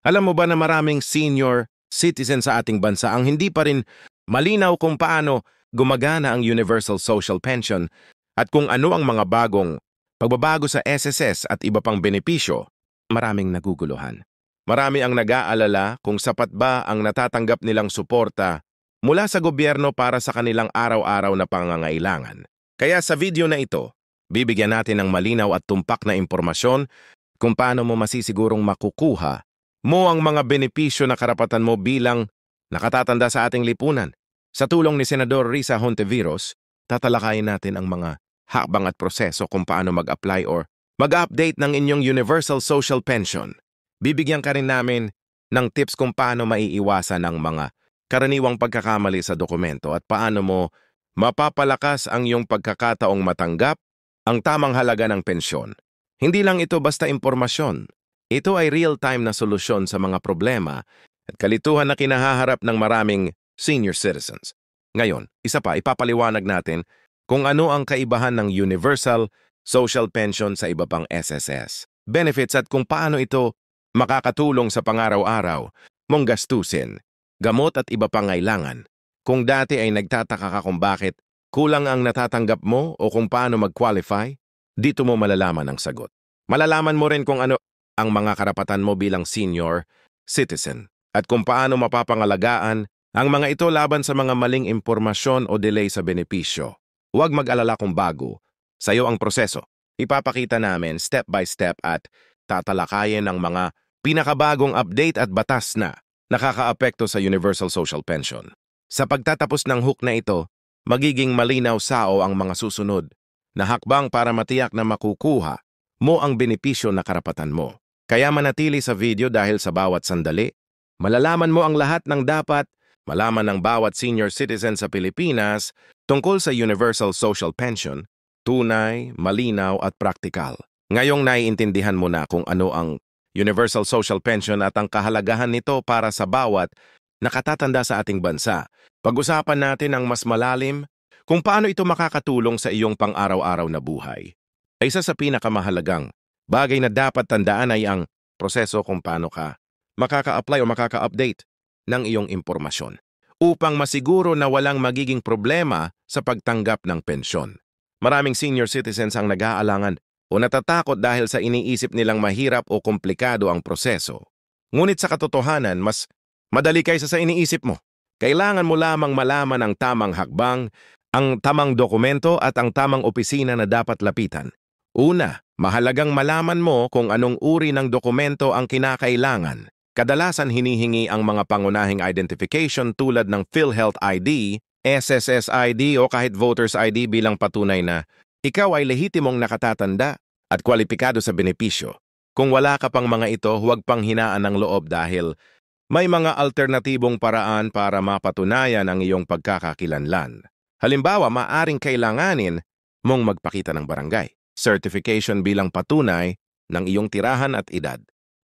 Alam mo ba na maraming senior citizen sa ating bansa ang hindi pa rin malinaw kung paano gumagana ang Universal Social Pension at kung ano ang mga bagong pagbabago sa SSS at iba pang benepisyo? Maraming naguguluhan. Marami ang nag-aalala kung sapat ba ang natatanggap nilang suporta mula sa gobyerno para sa kanilang araw-araw na pangangailangan. Kaya sa video na ito, bibigyan natin ng malinaw at tumpak na impormasyon kung paano mo masisigurong makukuha mo ang mga benepisyo na karapatan mo bilang nakatatanda sa ating lipunan. Sa tulong ni Senador Risa Hontiveros, tatalakayin natin ang mga hakbang at proseso kung paano mag-apply or mag-update ng inyong Universal Social Pension. Bibigyan ka rin namin ng tips kung paano maiiwasan ang mga karaniwang pagkakamali sa dokumento at paano mo mapapalakas ang iyong pagkakataong matanggap ang tamang halaga ng pensyon. Hindi lang ito basta impormasyon. Ito ay real-time na solusyon sa mga problema at kalituhan na kinahaharap ng maraming senior citizens. Ngayon, isa pa, ipapaliwanag natin kung ano ang kaibahan ng Universal Social Pension sa iba pang SSS, benefits at kung paano ito makakatulong sa pangaraw-araw mong gastusin, gamot at iba pang ngailangan. Kung dati ay nagtataka ka kung bakit kulang ang natatanggap mo o kung paano mag-qualify, dito mo malalaman ang sagot. Malalaman mo rin kung ano ang mga karapatan mo bilang senior citizen at kung paano mapapangalagaan ang mga ito laban sa mga maling impormasyon o delay sa benepisyo. Huwag mag-alala kung bago sa'yo ang proseso. Ipapakita namin step by step at tatalakayin ang mga pinakabagong update at batas na nakakaapekto sa Universal Social Pension. Sa pagtatapos ng hook na ito, magiging malinaw sao ang mga susunod na hakbang para matiyak na makukuha mo ang benepisyo na karapatan mo. Kaya manatili sa video dahil sa bawat sandali, malalaman mo ang lahat ng dapat malaman ng bawat senior citizen sa Pilipinas tungkol sa Universal Social Pension, tunay, malinaw at praktikal. Ngayong naiintindihan mo na kung ano ang Universal Social Pension at ang kahalagahan nito para sa bawat nakatatanda sa ating bansa. Pag-usapan natin ang mas malalim kung paano ito makakatulong sa iyong pang-araw-araw na buhay. Isa sa pinakamahalagang bagay na dapat tandaan ay ang proseso kung paano ka makaka-apply o makaka-update ng iyong impormasyon upang masiguro na walang magiging problema sa pagtanggap ng pensyon. Maraming senior citizens ang nag-aalangan o natatakot dahil sa iniisip nilang mahirap o komplikado ang proseso. Ngunit sa katotohanan, mas madali kaysa sa iniisip mo. Kailangan mo lamang malaman ang tamang hakbang, ang tamang dokumento at ang tamang opisina na dapat lapitan. Una, mahalagang malaman mo kung anong uri ng dokumento ang kinakailangan. Kadalasan hinihingi ang mga pangunahing identification tulad ng PhilHealth ID, SSS ID o kahit Voters ID bilang patunay na ikaw ay lehitimong nakatatanda at kwalipikado sa benepisyo. Kung wala ka pang mga ito, huwag pang hinaan ng loob dahil may mga alternatibong paraan para mapatunayan ang iyong pagkakakilanlan. Halimbawa, maaring kailanganin mong magpakita ng barangay certification bilang patunay ng iyong tirahan at edad.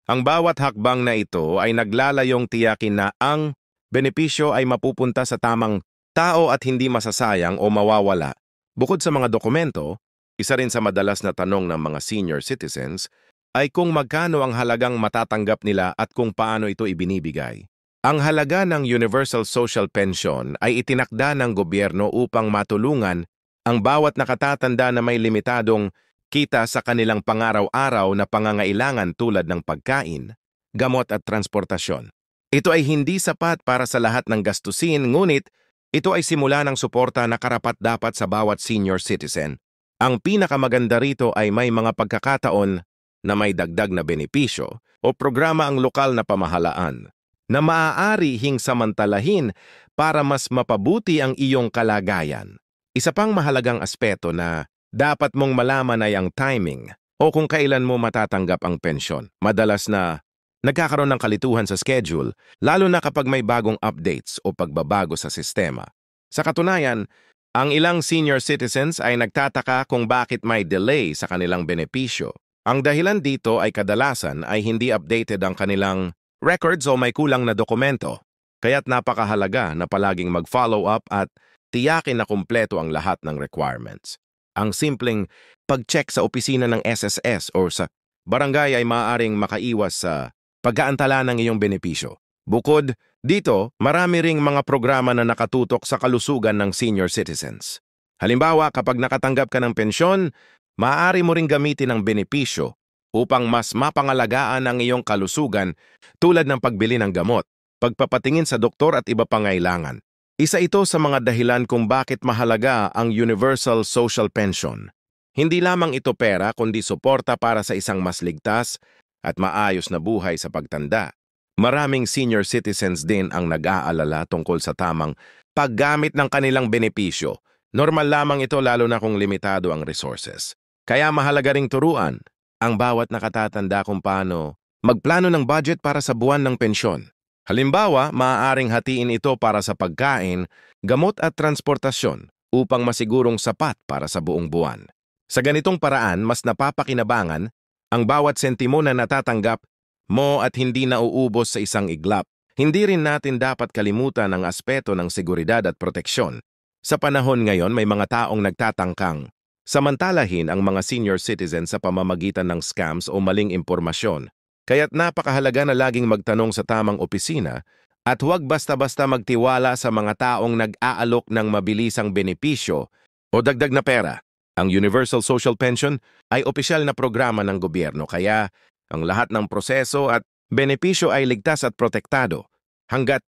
Ang bawat hakbang na ito ay naglalayong tiyakin na ang benepisyo ay mapupunta sa tamang tao at hindi masasayang o mawawala. Bukod sa mga dokumento, isa rin sa madalas na tanong ng mga senior citizens ay kung magkano ang halagang matatanggap nila at kung paano ito ibinibigay. Ang halaga ng Universal Social Pension ay itinakda ng gobyerno upang matulungan ang bawat nakatatanda na may limitadong kita sa kanilang pangaraw-araw na pangangailangan tulad ng pagkain, gamot at transportasyon. Ito ay hindi sapat para sa lahat ng gastusin, ngunit ito ay simula ng suporta na karapat-dapat sa bawat senior citizen. Ang pinakamaganda rito ay may mga pagkakataon na may dagdag na benepisyo o programa ang lokal na pamahalaan na maaari samantalahin para mas mapabuti ang iyong kalagayan. Isa pang mahalagang aspeto na dapat mong malaman ay ang timing o kung kailan mo matatanggap ang pensyon. Madalas na nagkakaroon ng kalituhan sa schedule, lalo na kapag may bagong updates o pagbabago sa sistema. Sa katunayan, ang ilang senior citizens ay nagtataka kung bakit may delay sa kanilang benepisyo. Ang dahilan dito ay kadalasan ay hindi updated ang kanilang records o may kulang na dokumento. Kaya't napakahalaga na palaging mag-follow up at tiyakin na kumpleto ang lahat ng requirements. Ang simpleng pag-check sa opisina ng SSS o sa barangay ay maaaring makaiwas sa pag-aantala ng iyong benepisyo. Bukod dito, marami ring mga programa na nakatutok sa kalusugan ng senior citizens. Halimbawa, kapag nakatanggap ka ng pensyon, maaari mo ring gamitin ang benepisyo upang mas mapangalagaan ang iyong kalusugan tulad ng pagbili ng gamot, pagpapatingin sa doktor at iba pang ngailangan. Isa ito sa mga dahilan kung bakit mahalaga ang Universal Social Pension. Hindi lamang ito pera kundi suporta para sa isang mas ligtas at maayos na buhay sa pagtanda. Maraming senior citizens din ang nag-aalala tungkol sa tamang paggamit ng kanilang benepisyo. Normal lamang ito lalo na kung limitado ang resources. Kaya mahalaga ring turuan ang bawat nakatatanda kung paano magplano ng budget para sa buwan ng pensyon. Halimbawa, maaaring hatiin ito para sa pagkain, gamot at transportasyon upang masigurong sapat para sa buong buwan. Sa ganitong paraan, mas napapakinabangan ang bawat sentimo na natatanggap mo at hindi nauubos sa isang iglap. Hindi rin natin dapat kalimutan ang aspeto ng seguridad at proteksyon. Sa panahon ngayon, may mga taong nagtatangkang samantalahin ang mga senior citizens sa pamamagitan ng scams o maling impormasyon. Kaya't napakahalaga na laging magtanong sa tamang opisina at huwag basta-basta magtiwala sa mga taong nag-aalok ng mabilisang benepisyo o dagdag na pera. Ang Universal Social Pension ay opisyal na programa ng gobyerno kaya ang lahat ng proseso at benepisyo ay ligtas at protektado hanggat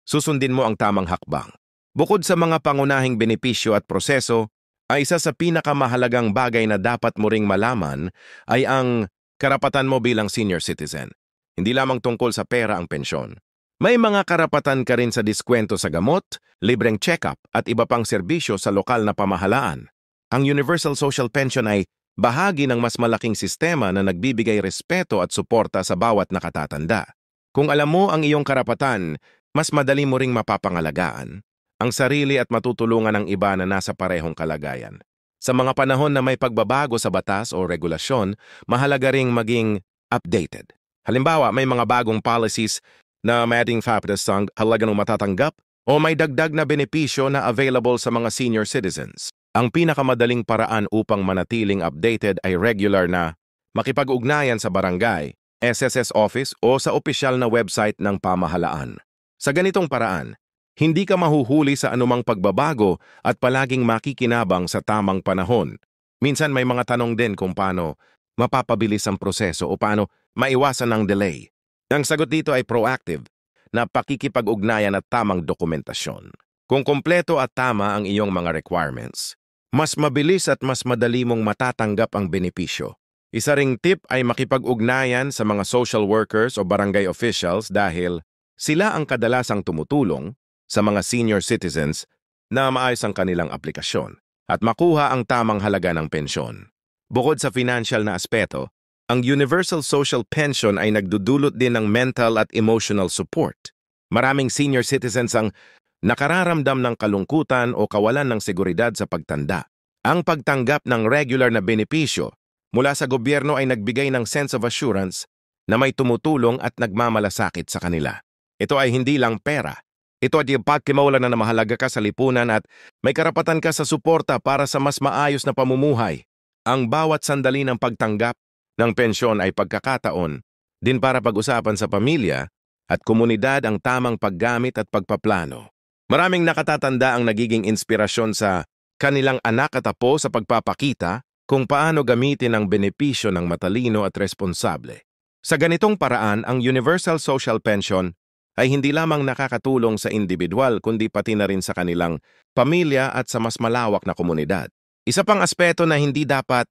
susundin mo ang tamang hakbang. Bukod sa mga pangunahing benepisyo at proseso, ay isa sa pinakamahalagang bagay na dapat mo ring malaman ay ang karapatan mo bilang senior citizen. Hindi lamang tungkol sa pera ang pensyon. May mga karapatan ka rin sa diskwento sa gamot, libreng check-up at iba pang serbisyo sa lokal na pamahalaan. Ang Universal Social Pension ay bahagi ng mas malaking sistema na nagbibigay respeto at suporta sa bawat nakatatanda. Kung alam mo ang iyong karapatan, mas madali mo ring mapapangalagaan ang sarili at matutulungan ng iba na nasa parehong kalagayan. Sa mga panahon na may pagbabago sa batas o regulasyon, mahalaga ring maging updated. Halimbawa, may mga bagong policies na mating fapadasang halaga ng matatanggap o may dagdag na benepisyo na available sa mga senior citizens. Ang pinakamadaling paraan upang manatiling updated ay regular na makipag-ugnayan sa barangay, SSS office o sa opisyal na website ng pamahalaan. Sa ganitong paraan, hindi ka mahuhuli sa anumang pagbabago at palaging makikinabang sa tamang panahon. Minsan may mga tanong din kung paano mapapabilis ang proseso o paano maiwasan ang delay. Ang sagot dito ay proactive na pakikipag-ugnayan at tamang dokumentasyon. Kung kompleto at tama ang iyong mga requirements, mas mabilis at mas madali mong matatanggap ang benepisyo. Isa ring tip ay makipag-ugnayan sa mga social workers o barangay officials dahil sila ang kadalasang tumutulong sa mga senior citizens na maayos ang kanilang aplikasyon at makuha ang tamang halaga ng pensyon. Bukod sa financial na aspeto, ang Universal Social Pension ay nagdudulot din ng mental at emotional support. Maraming senior citizens ang nakararamdam ng kalungkutan o kawalan ng seguridad sa pagtanda. Ang pagtanggap ng regular na benepisyo mula sa gobyerno ay nagbigay ng sense of assurance na may tumutulong at nagmamalasakit sa kanila. Ito ay hindi lang pera. Ito ay pagkimaulan na mahalaga ka sa lipunan at may karapatan ka sa suporta para sa mas maayos na pamumuhay. Ang bawat sandali ng pagtanggap ng pensyon ay pagkakataon din para pag-usapan sa pamilya at komunidad ang tamang paggamit at pagpaplano. Maraming nakatatanda ang nagiging inspirasyon sa kanilang anak at apo sa pagpapakita kung paano gamitin ang benepisyo ng matalino at responsable. Sa ganitong paraan, ang Universal Social Pension ay hindi lamang nakakatulong sa individual kundi pati na rin sa kanilang pamilya at sa mas malawak na komunidad. Isa pang aspeto na hindi dapat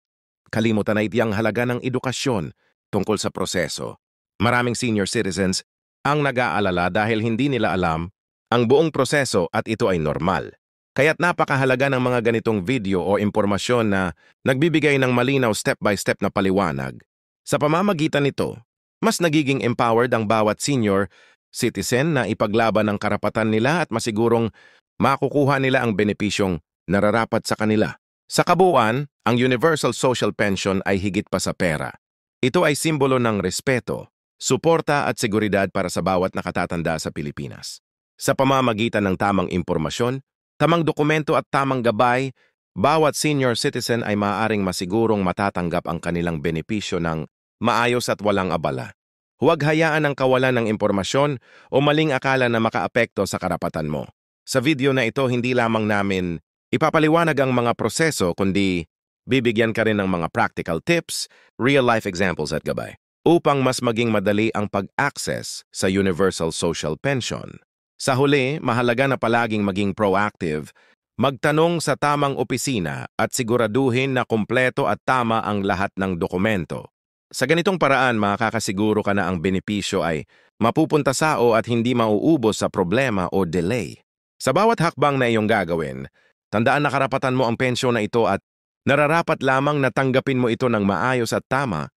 kalimutan ay ang halaga ng edukasyon tungkol sa proseso. Maraming senior citizens ang nag-aalala dahil hindi nila alam ang buong proseso at ito ay normal. Kaya't napakahalaga ng mga ganitong video o impormasyon na nagbibigay ng malinaw step-by-step na paliwanag. Sa pamamagitan nito, mas nagiging empowered ang bawat senior citizen na ipaglaban ang karapatan nila at masigurong makukuha nila ang benepisyong nararapat sa kanila. Sa kabuuan, ang Universal Social Pension ay higit pa sa pera. Ito ay simbolo ng respeto, suporta at seguridad para sa bawat nakatatanda sa Pilipinas. Sa pamamagitan ng tamang impormasyon, tamang dokumento at tamang gabay, bawat senior citizen ay maaaring masigurong matatanggap ang kanilang benepisyo ng maayos at walang abala. Huwag hayaan ang kawalan ng impormasyon o maling akala na makaapekto sa karapatan mo. Sa video na ito, hindi lamang namin ipapaliwanag ang mga proseso, kundi bibigyan ka rin ng mga practical tips, real-life examples at gabay, upang mas maging madali ang pag-access sa Universal Social Pension. Sa huli, mahalaga na palaging maging proactive, magtanong sa tamang opisina at siguraduhin na kumpleto at tama ang lahat ng dokumento. Sa ganitong paraan, makakasiguro ka na ang benepisyo ay mapupunta sa o at hindi mauubos sa problema o delay. Sa bawat hakbang na iyong gagawin, tandaan na karapatan mo ang pensyon na ito at nararapat lamang na tanggapin mo ito ng maayos at tama